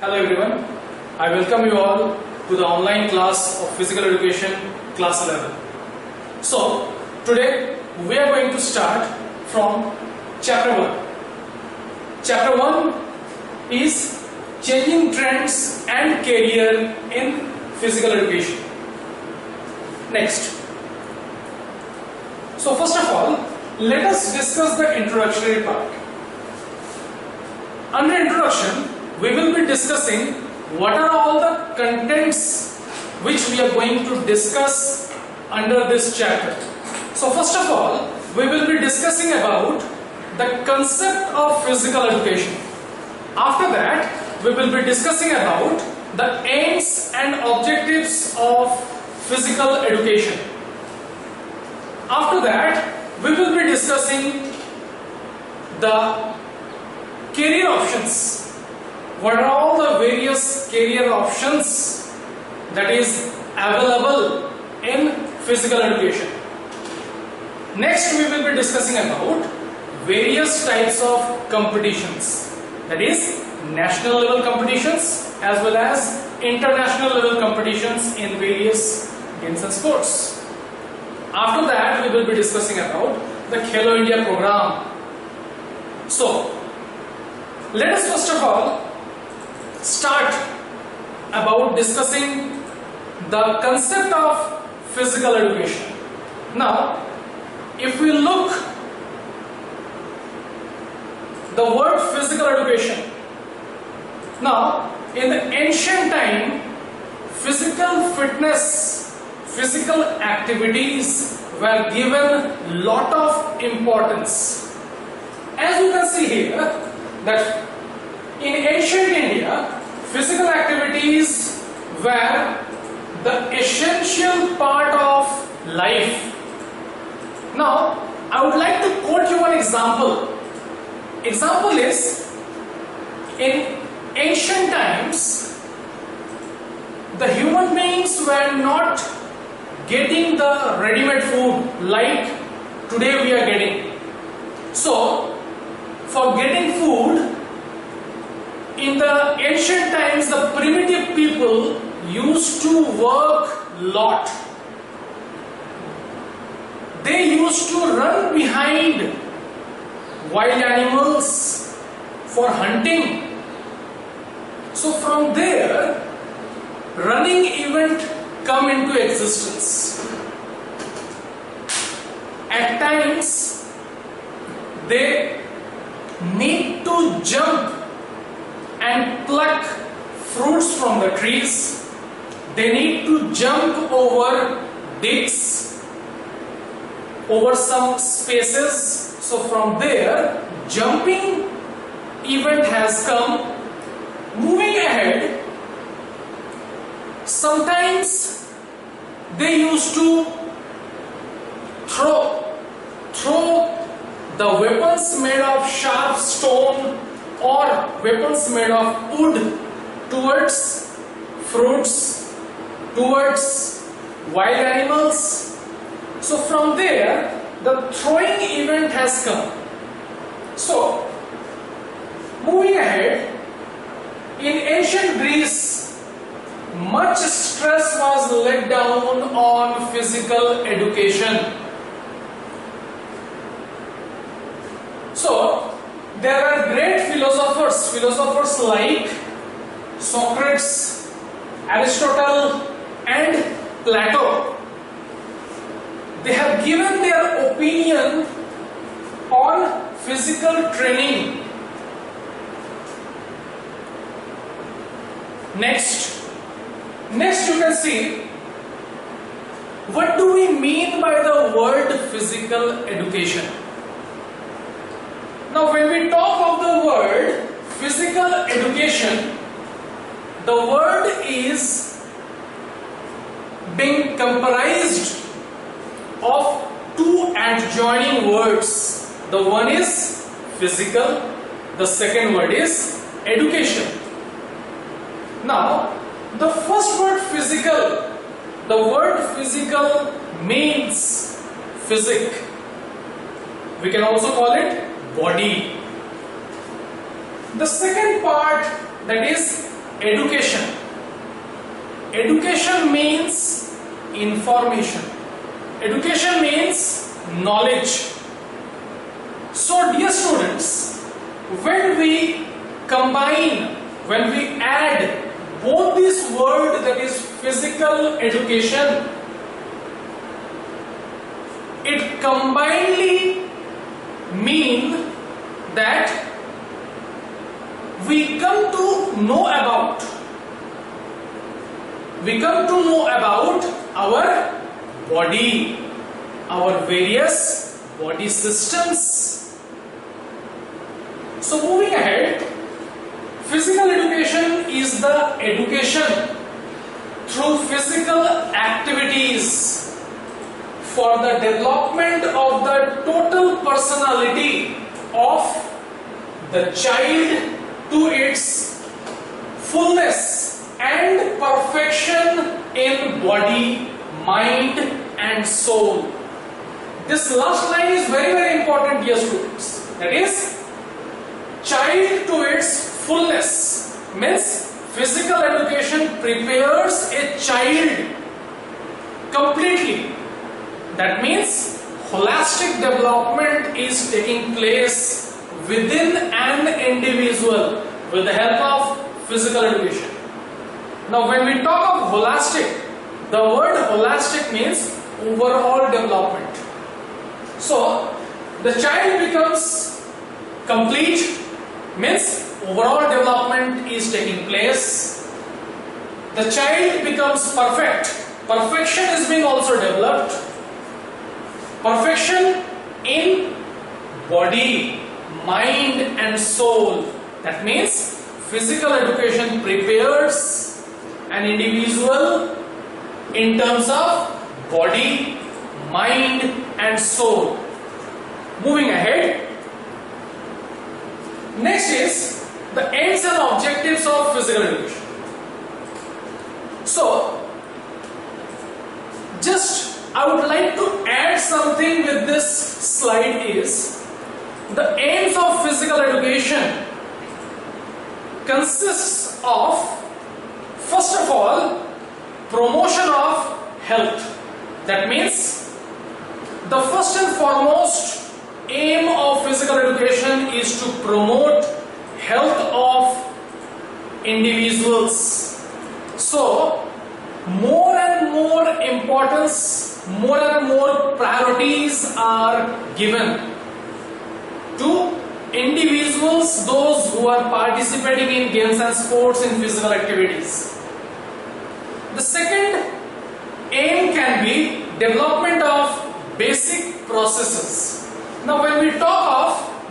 Hello everyone, I welcome you all to the online class of Physical Education class 11. So, today we are going to start from chapter 1. Chapter 1 is Changing Trends and Career in Physical Education. Next. So first of all, let us discuss the introductory part. Under introduction, we will be discussing what are all the contents which we are going to discuss under this chapter. So first of all, we will be discussing about the concept of physical education. After that, we will be discussing about the aims and objectives of physical education. After that, we will be discussing the career options. What are all the various career options that is available in physical education? Next, we will be discussing about various types of competitions, that is national level competitions as well as international level competitions in various games and sports. After that, we will be discussing about the Khelo India program. So, let us first of all start about discussing the concept of physical education. Now, if we look the word physical education, now in the ancient time, physical fitness, physical activities were given lot of importance. As you can see here, that in ancient India, physical activities were the essential part of life. Now, I would like to quote you one example. Example is, in ancient times, the human beings were not getting the ready-made food like today we are getting. So, for getting food, in the ancient times, the primitive people used to work a lot. They used to run behind wild animals for hunting. So from there, running event come into existence. At times, they need to jump and pluck fruits from the trees. They need to jump over dips, over some spaces. So from there, jumping event has come. Moving ahead, sometimes they used to throw the weapons made of sharp stone or weapons made of wood towards fruits, towards wild animals. So from there, the throwing event has come. So, moving ahead, in ancient Greece, much stress was laid down on physical education. So, there are great philosophers like Socrates, Aristotle and Plato. They have given their opinion on physical training. Next you can see, what do we mean by the word physical education? Now, when we talk of the word physical education, the word is being comprised of two adjoining words. The one is physical, the second word is education. Now, the first word physical, the word physical means physic. We can also call it body. The second part, that is education. Education means information. Education means knowledge. So dear students, when we combine, when we add both this word, that is physical education, it combinedly mean that we come to know about our body, our various body systems. So moving ahead, physical education is the education through physical activities for the development of the total personality of the child to its fullness and perfection in body, mind and soul. This last line is very, very important, dear students. That is, child to its fullness means physical education prepares a child completely. That means holistic development is taking place within an individual with the help of physical education. Now when we talk of holistic, the word holistic means overall development. So the child becomes complete, means overall development is taking place. The child becomes perfect. Perfection is being also developed. Perfection in body, mind and soul. That means physical education prepares an individual in terms of body, mind and soul. Moving ahead, next is the aims and objectives of physical education. So, I would like to add something with this slide is the aims of physical education consists of, first of all, promotion of health. That means the first and foremost aim of physical education is to promote health of individuals. So more and more importance, more and more priorities are given to individuals, those who are participating in games and sports in physical activities. The second aim can be development of basic processes. Now when we talk of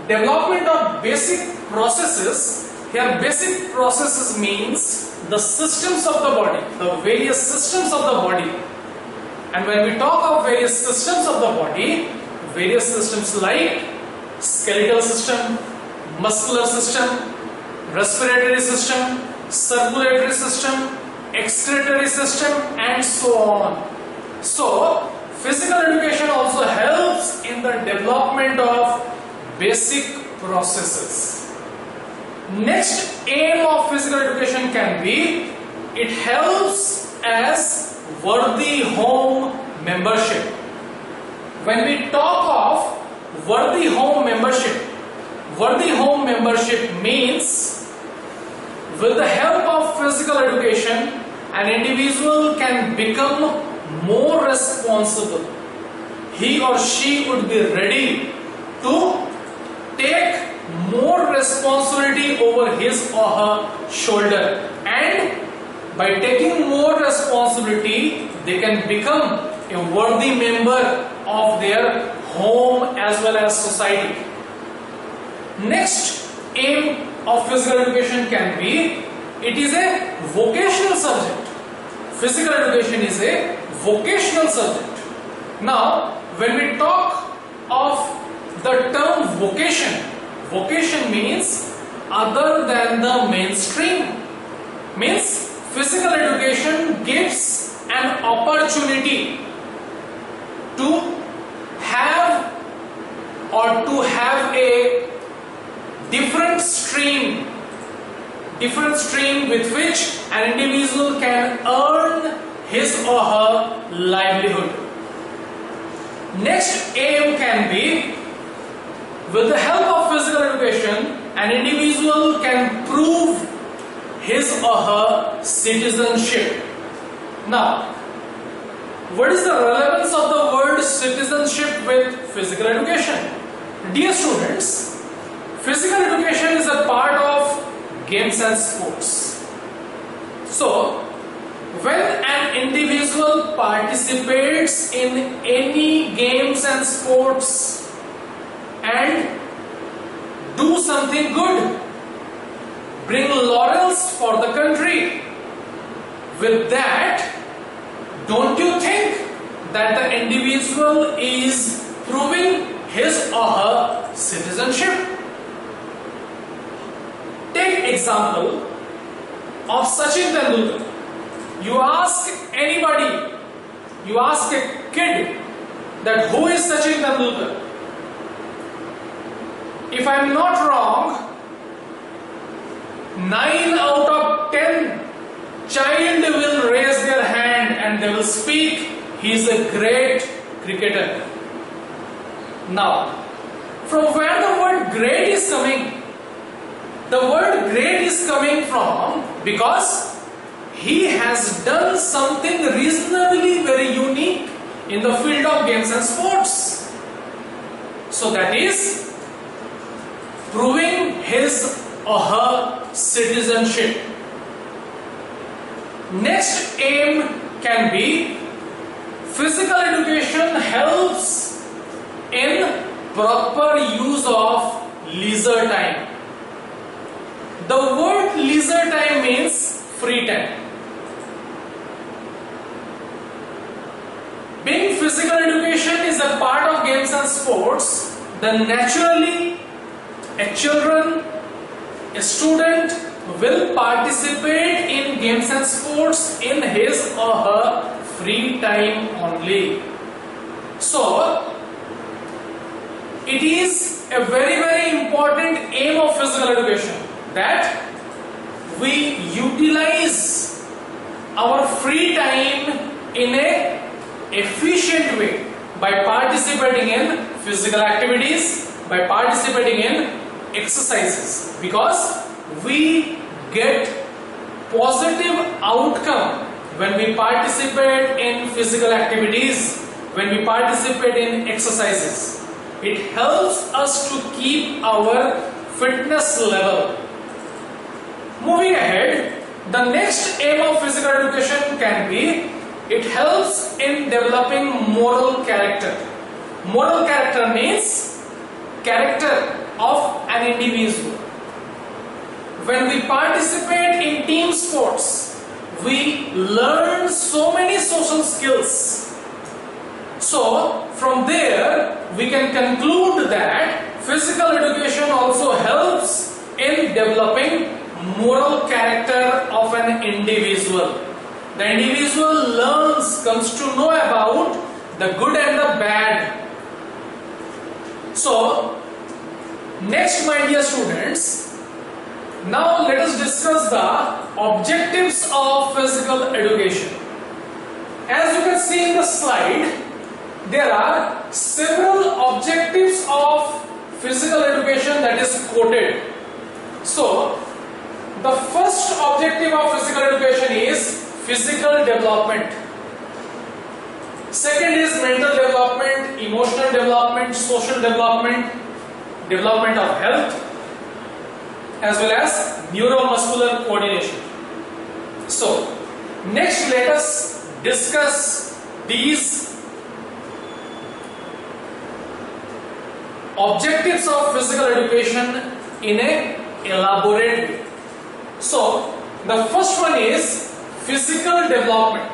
development of basic processes, here basic processes means the systems of the body, the various systems of the body. And when we talk of various systems of the body, various systems like skeletal system, muscular system, respiratory system, circulatory system, excretory system and so on. So physical education also helps in the development of basic processes. Next aim of physical education can be, it helps as worthy home membership. When we talk of worthy home membership means with the help of physical education, an individual can become more responsible. He or she would be ready to take more responsibility over his or her shoulder, and by taking more responsibility they can become a worthy member of their home as well as society. Next aim of physical education can be, it is a vocational subject. Physical education is a vocational subject. Now when we talk of the term vocation, vocation means other than the mainstream, means physical education gives an opportunity to have different stream with which an individual can earn his or her livelihood. Next aim can be, with the help of physical education, an individual can prove his or her citizenship. Now, what is the relevance of the word citizenship with physical education? Dear students, physical education is a part of games and sports. So, when an individual participates in any games and sports and do something good, bring laurels for the country, with that, don't you think that the individual is proving his or her citizenship? Take example of Sachin Tendulkar. You ask anybody, you ask a kid that who is Sachin Tendulkar? If I am not wrong, 9 out of 10 child will raise their hand and they will speak, he is a great cricketer. Now, from where the word great is coming? The word great is coming from because he has done something reasonably very unique in the field of games and sports. So that is proving his or her citizenship. Next aim can be, physical education helps in proper use of leisure time. The word leisure time means free time. Being physical education is a part of games and sports, then naturally a student will participate in games and sports in his or her free time only. So, it is a very important aim of physical education that we utilize our free time in a efficient way by participating in physical activities, by participating in exercises, because we get positive outcome when we participate in physical activities, when we participate in exercises. It helps us to keep our fitness level. Moving ahead, the next aim of physical education can be, it helps in developing moral character. Moral character means character of an individual. When we participate in team sports, we learn so many social skills. So, from there, we can conclude that physical education also helps in developing moral character of an individual. The individual learns, comes to know about the good and the bad. So, next, my dear students, now let us discuss the objectives of physical education. As you can see in the slide, there are several objectives of physical education that is quoted. So, the first objective of physical education is physical development. Second is mental development, emotional development, social development, development of health, as well as neuromuscular coordination. So, next let us discuss these objectives of physical education in a elaborate way. So, the first one is physical development.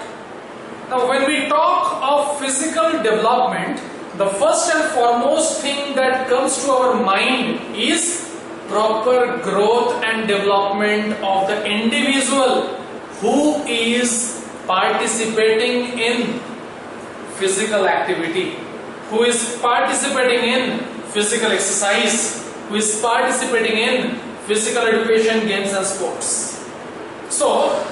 Now, when we talk of physical development, the first and foremost thing that comes to our mind is proper growth and development of the individual who is participating in physical activity, who is participating in physical exercise, who is participating in physical education, games and sports. So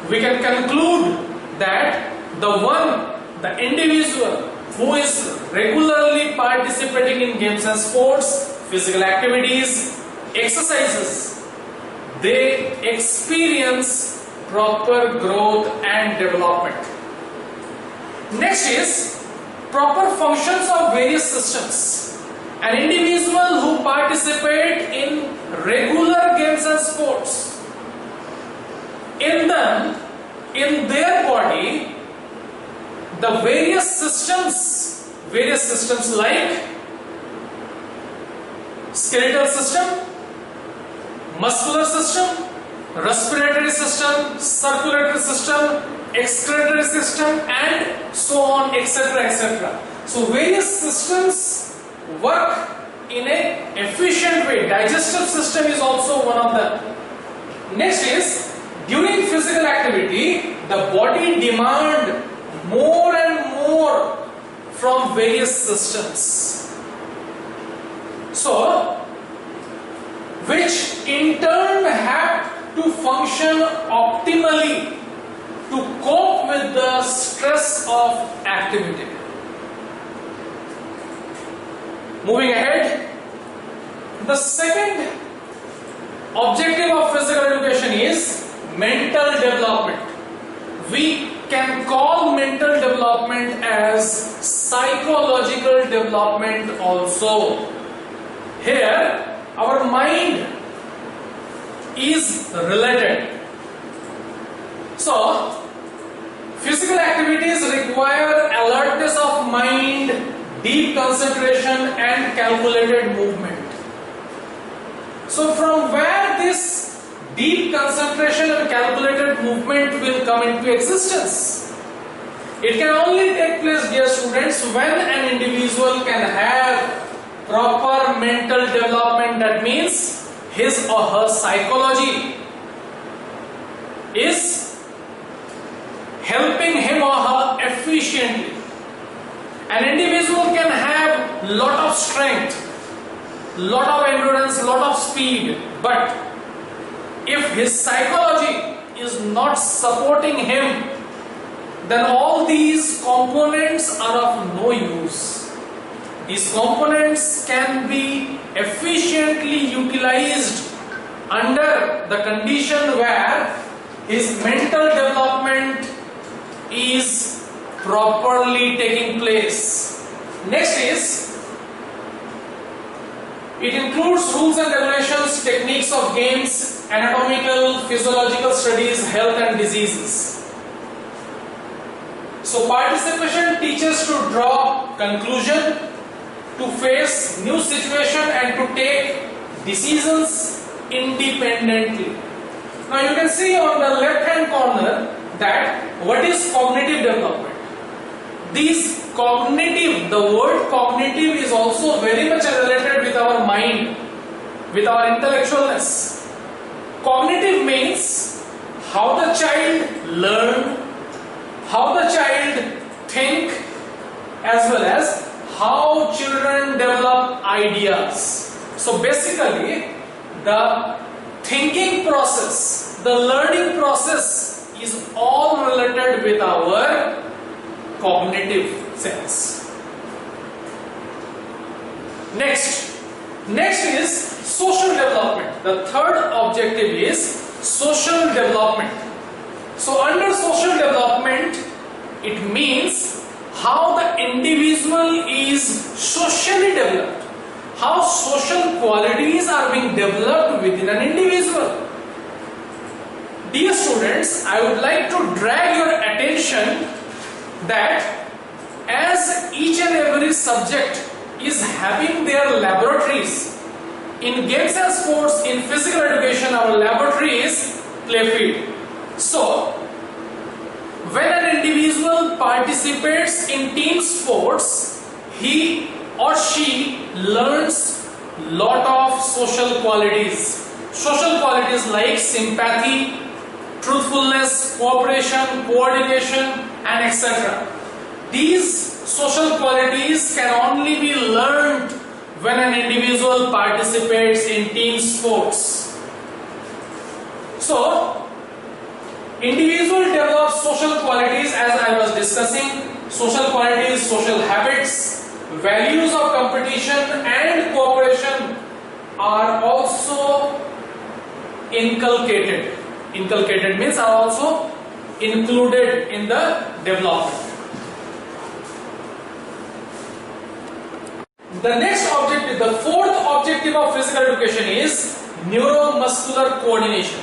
we can conclude that the individual who is regularly participating in games and sports, physical activities, exercises, they experience proper growth and development. Next is proper functions of various systems. An individual who participate in regular games and sports, in their body, the various systems like skeletal system, muscular system, respiratory system, circulatory system, excretory system, and so on, etc., etc. So various systems work in an efficient way. Digestive system is also one of them. Next is, during physical activity, the body demand more and more from various systems, so which in turn have to function optimally to cope with the stress of activity. Moving ahead, the second objective of physical education is mental development. We can call mental development as psychological development also. Here, our mind is related. So, physical activities require alertness of mind, deep concentration and calculated movement. So, from where this deep concentration and calculated movement will come into existence? It can only take place, dear students, when an individual can have proper mental development. That means his or her psychology is helping him or her efficiently. An individual can have lot of strength, lot of endurance, lot of speed, but if his psychology is not supporting him, then all these components are of no use. These components can be efficiently utilized under the condition where his mental development is properly taking place. Next is, it includes rules and regulations, techniques of games, anatomical, physiological studies, health and diseases. So participation teaches to draw conclusion, to face new situation and to take decisions independently. Now you can see on the left hand corner that what is cognitive development. The word cognitive is also very much related with our mind, with our intellectualness. Cognitive means how the child learn, how the child think, as well as how children develop ideas. So basically, the thinking process, the learning process is all related with our cognitive sense. Next is social development. The third objective is social development. So under social development, it means how the individual is socially developed, how social qualities are being developed within an individual. Dear students, I would like to drag your attention that as each and every subject is having their laboratories, in games and sports, in physical education, our laboratory is play field. So, when an individual participates in team sports, he or she learns lot of social qualities. Social qualities like sympathy, truthfulness, cooperation, coordination, and etc. These social qualities can only be learned when an individual participates in team sports. So individual develops social qualities, as I was discussing. Social qualities, social habits, values of competition and cooperation are also inculcated. Inculcated means are also included in the development. The next objective, the fourth objective of physical education is neuromuscular coordination.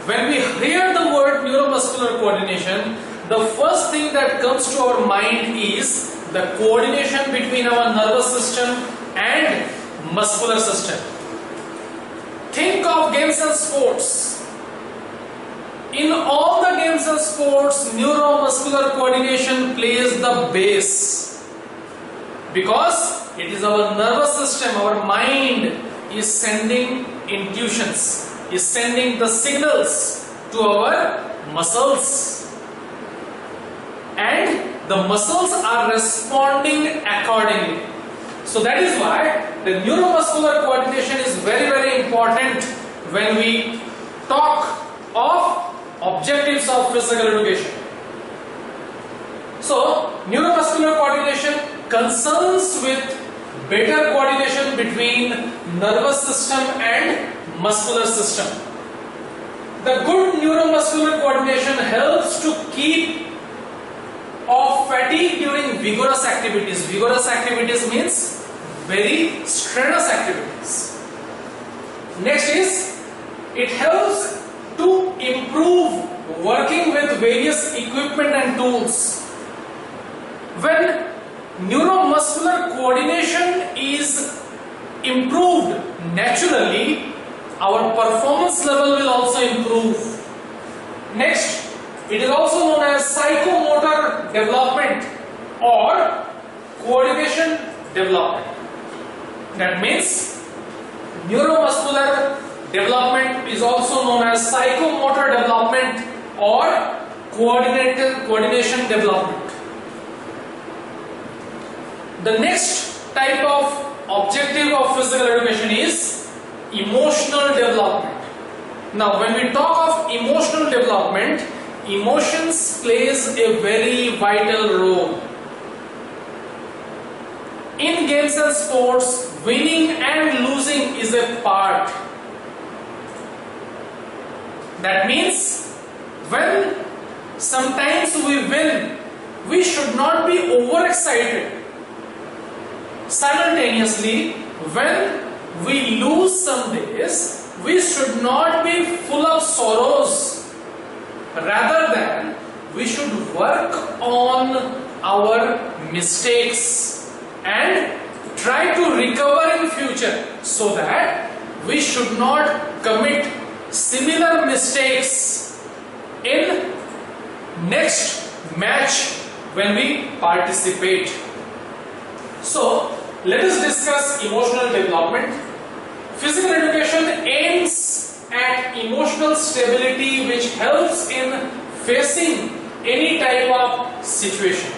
When we hear the word neuromuscular coordination, the first thing that comes to our mind is the coordination between our nervous system and muscular system. Think of games and sports. In all the games and sports, neuromuscular coordination plays the base, because it is our nervous system, our mind is sending intuitions, is sending the signals to our muscles, and the muscles are responding accordingly. So that is why the neuromuscular coordination is very, very important when we talk of objectives of physical education. So neuromuscular coordination concerns with better coordination between nervous system and muscular system. The good neuromuscular coordination helps to keep off fatigue during vigorous activities. Vigorous activities means very strenuous activities. Next is, it helps to improve working with various equipment and tools. When neuromuscular coordination is improved naturally, our performance level will also improve. Next, it is also known as psychomotor development or coordination development. That means neuromuscular development is also known as psychomotor development or coordination development. The next type of objective of physical education is emotional development. Now, when we talk of emotional development, emotions plays a very vital role. In games and sports, winning and losing is a part. That means when sometimes we win, we should not be overexcited. Simultaneously, when we lose some days, we should not be full of sorrows. Rather than, we should work on our mistakes and try to recover in future, so that we should not commit similar mistakes in next match when we participate. So, let us discuss emotional development. Physical education aims at emotional stability, which helps in facing any type of situation.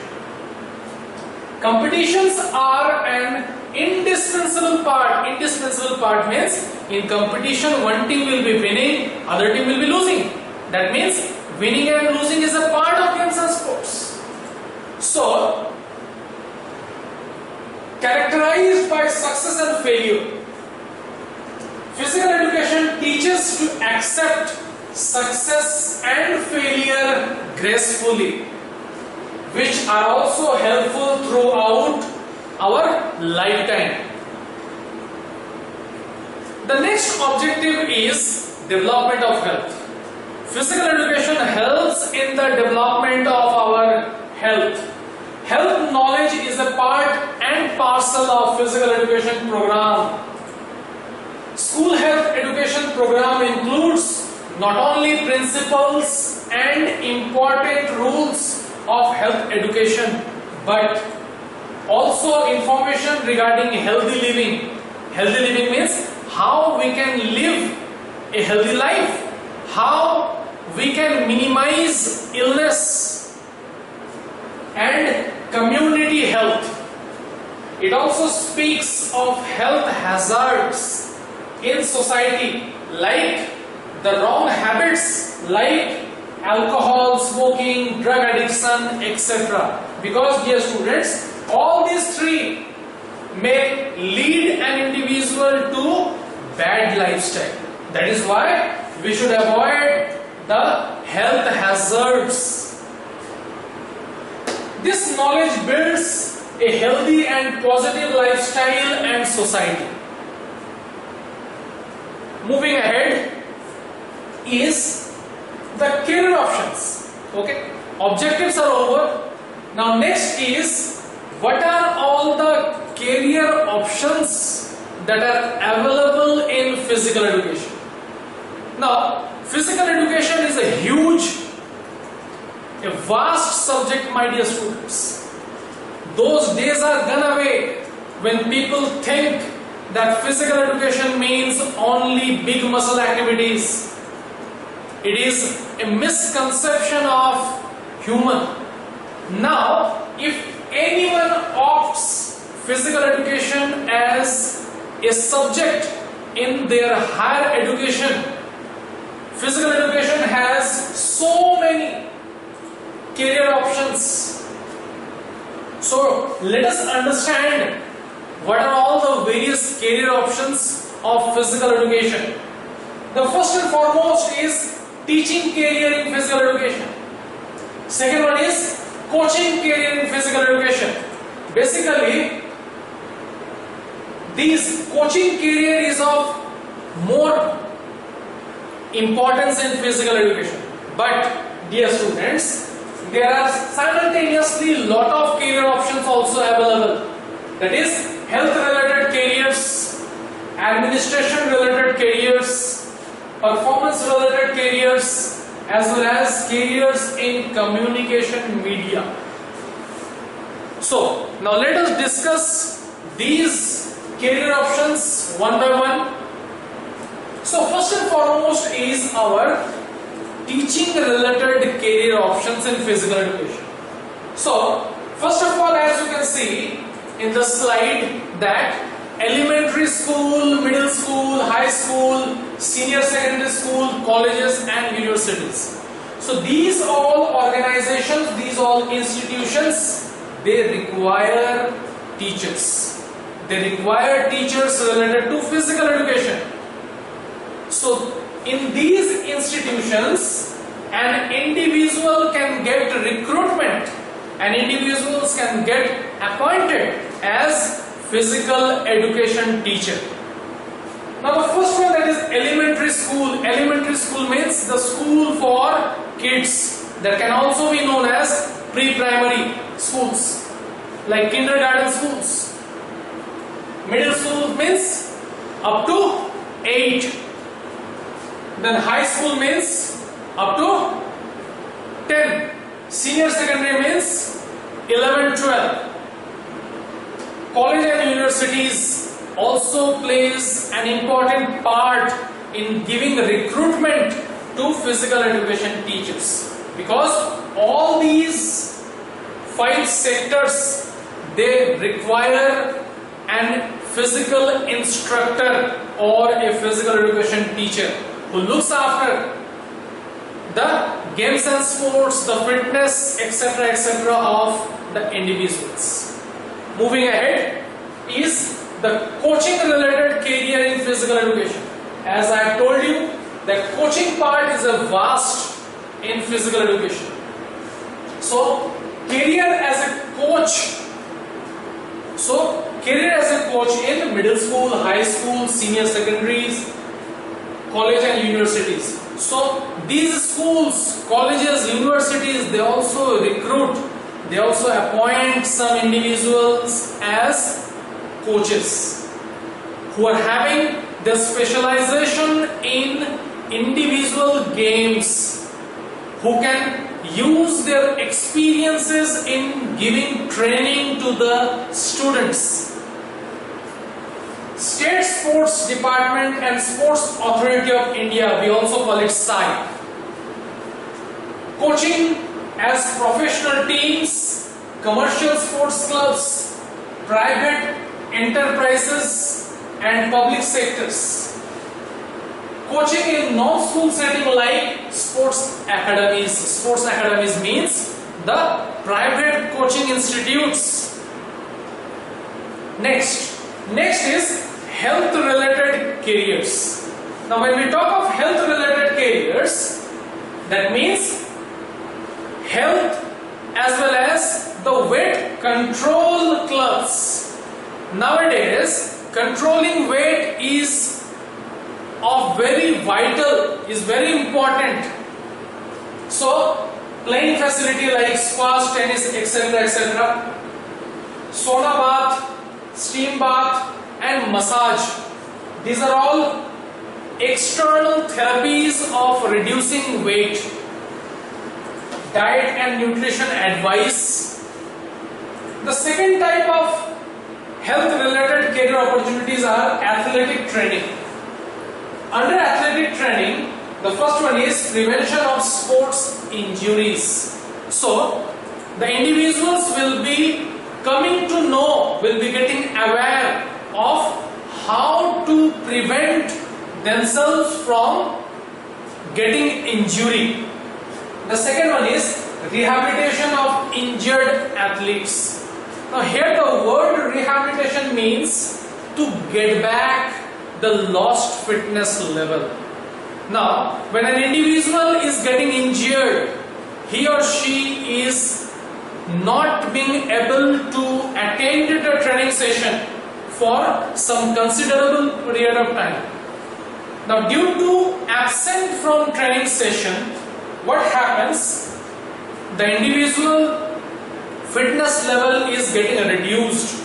Competitions are an indispensable part. Indispensable part means in competition one team will be winning, other team will be losing. That means winning and losing is a part of games and sports. So, characterized by success and failure, physical education teaches to accept success and failure gracefully, which are also helpful throughout our lifetime. The next objective is development of health. Physical education helps in the development of our health. Health knowledge is a part and parcel of physical education program. School health education program includes not only principles and important rules of health education, but also information regarding healthy living. Healthy living means how we can live a healthy life, how we can minimize illness, and community health. It also speaks of health hazards in society like the wrong habits like alcohol, smoking, drug addiction, etc. Because dear students, all these three may lead an individual to bad lifestyle. That is why we should avoid the health hazards. This knowledge builds a healthy and positive lifestyle and society. Moving ahead is the career options. Okay, objectives are over. Now next is what are all the career options that are available in physical education. Now physical education is a huge, a vast subject, my dear students. Those days are gone away when people think that physical education means only big muscle activities. It is a misconception of human. Now, if anyone opts physical education as a subject in their higher education, physical education has so many career options. So let us understand what are all the various career options of physical education. The first and foremost is teaching career in physical education. Second one is coaching career in physical education. Basically, this coaching career is of more importance in physical education. But dear students, there are simultaneously lot of career options also available. That is health related careers, administration related careers, performance related careers, as well as careers in communication media. So now let us discuss these career options one by one. So first and foremost is our teaching related career options in physical education. So first of all, as you can see in the slide, that elementary school, middle school, high school, senior secondary school, colleges and universities. So these all organizations, these all institutions, they require teachers. They require teachers related to physical education. So in these institutions, an individual can get recruitment and individuals can get appointed as physical education teacher. Now the first one, that is elementary school. Elementary school means the school for kids. That can also be known as pre-primary schools, like kindergarten schools. Middle school means up to 8. Then high school means up to 10. Senior secondary means 11, 12. College and universities also plays an important part in giving recruitment to physical education teachers, because all these 5 sectors, they require an physical instructor or a physical education teacher who looks after the games and sports, the fitness, etc. of the individuals. Moving ahead is the coaching related career in physical education. As I have told you, the coaching part is a vast in physical education. So career as a coach. So career as a coach in middle school, high school, senior secondaries, college and universities. So these schools, colleges, universities, they also recruit, they also appoint some individuals as coaches who are having their specialization in individual games, who can use their experiences in giving training to the students. State Sports Department and Sports Authority of India, we also call it SAI. Coaching as professional teams, commercial sports clubs, private enterprises and public sectors. coaching in non-school setting like sports academies. Sports academies means the private coaching institutes. Next is health related careers. Now when we talk of health related careers, that means health as well as the weight control clubs. Nowadays controlling weight is of very vital, is very important. So playing facility like squash, tennis, etc., etc., sauna bath, steam bath and massage, these are all external therapies of reducing weight. Diet and nutrition advice. The second type of health related career opportunities are athletic training. Under athletic training, the first one is prevention of sports injuries. So the individuals will be coming to know, will be getting aware of how to prevent themselves from getting injury. The second one is rehabilitation of injured athletes. Now here the word rehabilitation means to get back the lost fitness level. Now when an individual is getting injured, he or she is not being able to attend the training session for some considerable period of time. Now due to absent from training session, what happens? The individual fitness level is getting reduced.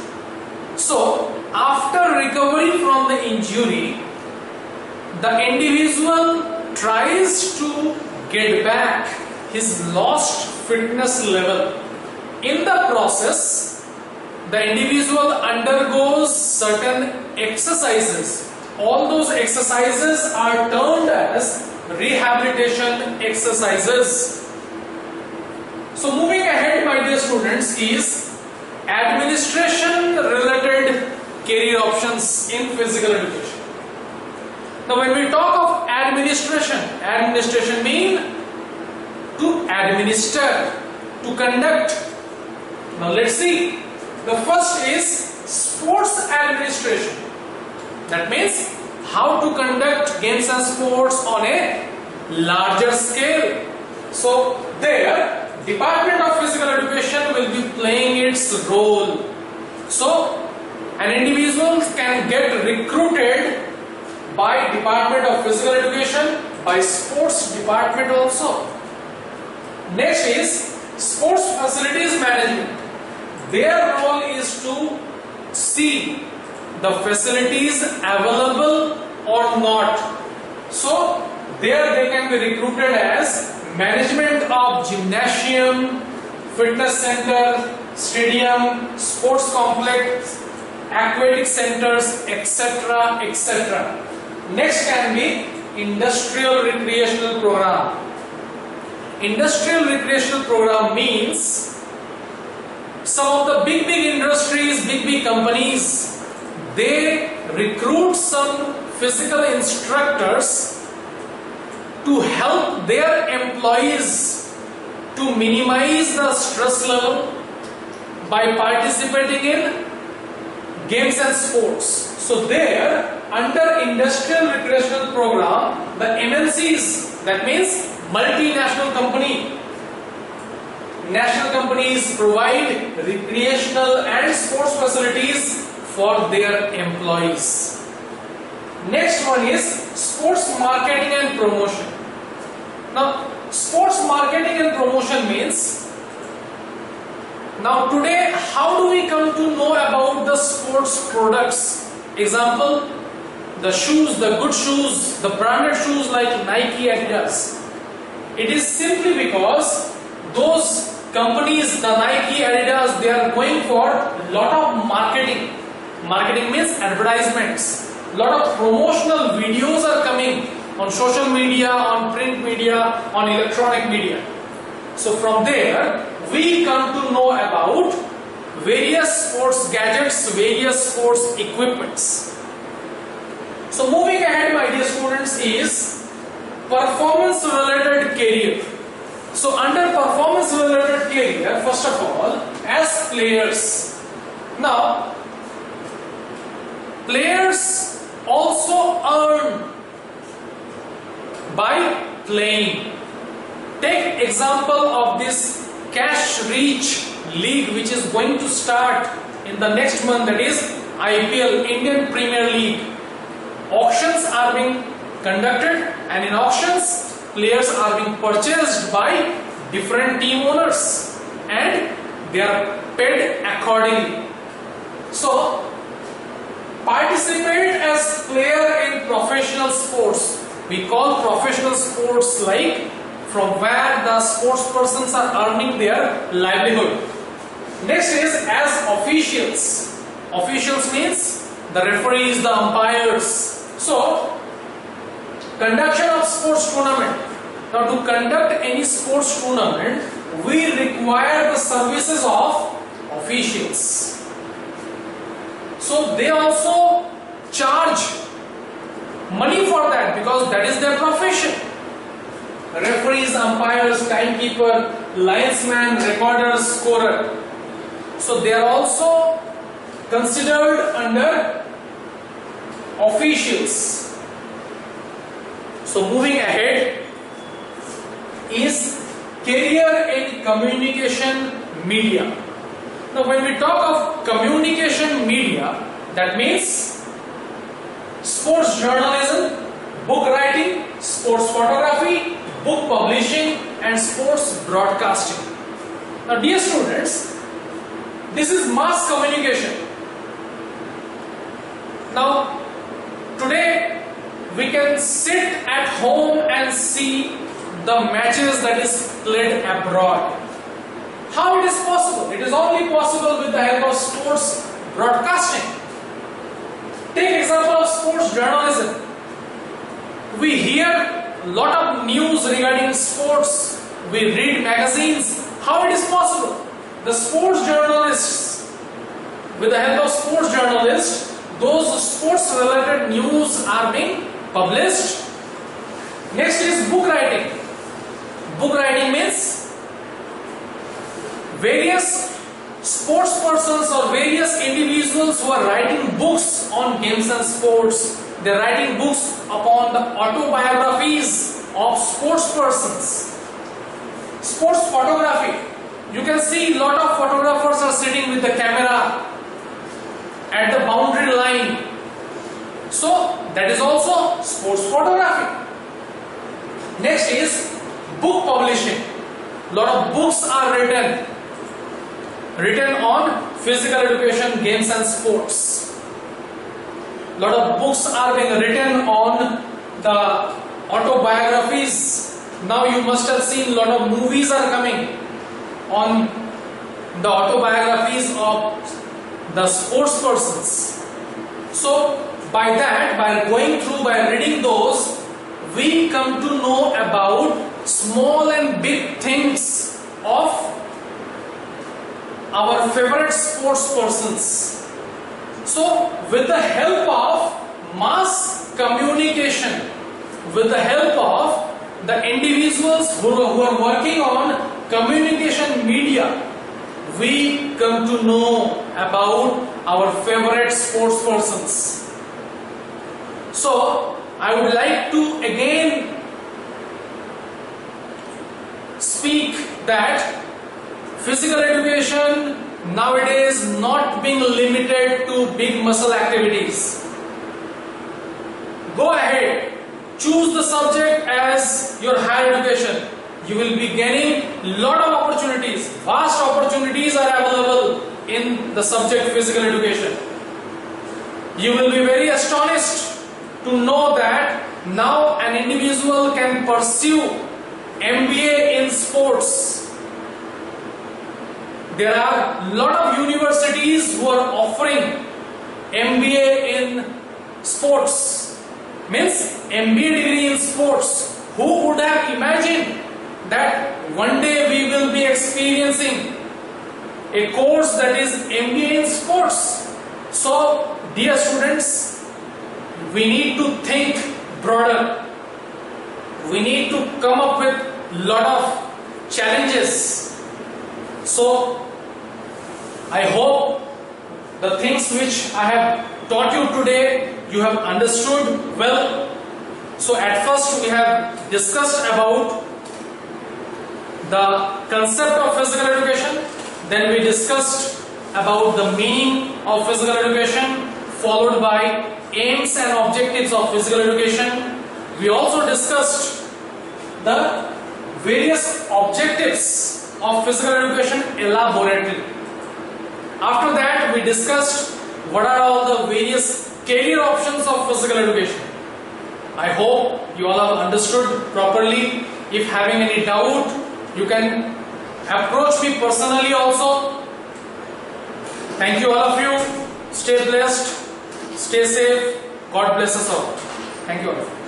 So after recovery from the injury, the individual tries to get back his lost fitness level. In the process, the individual undergoes certain exercises. All those exercises are termed as rehabilitation exercises. So moving ahead, my dear students, is administration related career options in physical education. Now when we talk of administration means to administer, to conduct. Now let's see. The first is sports administration. That means how to conduct games and sports on a larger scale. So there Department of Physical Education will be playing its role. So an individual can get recruited by Department of Physical Education, by sports department also. Next is sports facilities management. Their role is to see the facilities available or not. So there they can be recruited as management of gymnasium, fitness center, stadium, sports complex, aquatic centers, etc., etc. Next can be industrial recreational program. Industrial recreational program means some of the big industries, big companies, they recruit some physical instructors to help their employees to minimize the stress level by participating in games and sports. So there, under industrial recreational program, the MNCs, that means multinational company, national companies provide recreational and sports facilities for their employees. Next one is sports marketing and promotion. Now, sports marketing and promotion means, now today how do we come to know about the sports products? Example, the shoes, the good shoes, the branded shoes like Nike, Adidas. It is simply because those companies, the Nike, Adidas, they are going for lot of marketing. Marketing means advertisements. Lot of promotional videos are coming on social media, on print media, on electronic media. So from there, we come to know about various sports gadgets, various sports equipments. So moving ahead, my dear students, is performance related career. So under performance related career, first of all, as players. Now, players also earn by playing. Take example of this cash rich league which is going to start in the next month, that is IPL, Indian Premier League. Auctions are being conducted, and in auctions players are being purchased by different team owners and they are paid accordingly. So participate as player in professional sports. We call professional sports like from where the sports persons are earning their livelihood. Next is as officials. Officials means the referees, the umpires. So conduction of sports tournament. Now to conduct any sports tournament, we require the services of officials. So they also charge money for that because that is their profession. Referees, umpires, timekeeper, linesman, recorder, scorer. So they are also considered under officials. So moving ahead is career in communication media. Now when we talk of communication media, that means sports journalism, book writing, sports photography, book publishing and sports broadcasting. Now dear students, this is mass communication. Now today we can sit at home and see the matches that is played abroad. How it is possible? It is only possible with the help of sports broadcasting. Take example of sports journalism. We hear a lot of news regarding sports. We read magazines. How it is possible? The sports journalists, with the help of sports journalists, those sports related news are being published. Next is book writing. Book writing means various sports persons or various individuals who are writing books on games and sports. They are writing books upon the autobiographies of sports persons. Sports photography. You can see a lot of photographers are sitting with the camera at the boundary line. So that is also sports photography. Next is book publishing. A lot of books are written on physical education, games and sports. A lot of books are being written on the autobiographies. Now you must have seen a lot of movies are coming on the autobiographies of the sports persons. So by that, by going through, by reading those, we come to know about small and big things of our favorite sports persons. So with the help of mass communication, with the help of the individuals who are working on communication media, we come to know about our favorite sports persons. So I would like to again speak that physical education nowadays not being limited to big muscle activities. Go ahead, choose the subject as your higher education. You will be gaining lot of opportunities. Vast opportunities are available in the subject physical education. You will be very astonished to know that now an individual can pursue MBA in sports. There are a lot of universities who are offering MBA in sports, means MBA degree in sports. Who would have imagined that one day we will be experiencing a course that is MBA in sports? So dear students, we need to think broader. We need to come up with lot of challenges. So I hope the things which I have taught you today you have understood well. So at first we have discussed about the concept of physical education, then we discussed about the meaning of physical education, followed by aims and objectives of physical education. We also discussed the various objectives of physical education elaborately. After that, we discussed what are all the various career options of physical education. I hope you all have understood properly. If having any doubt, you can approach me personally also. Thank you all of you. Stay blessed, stay safe. God bless us all. Thank you all.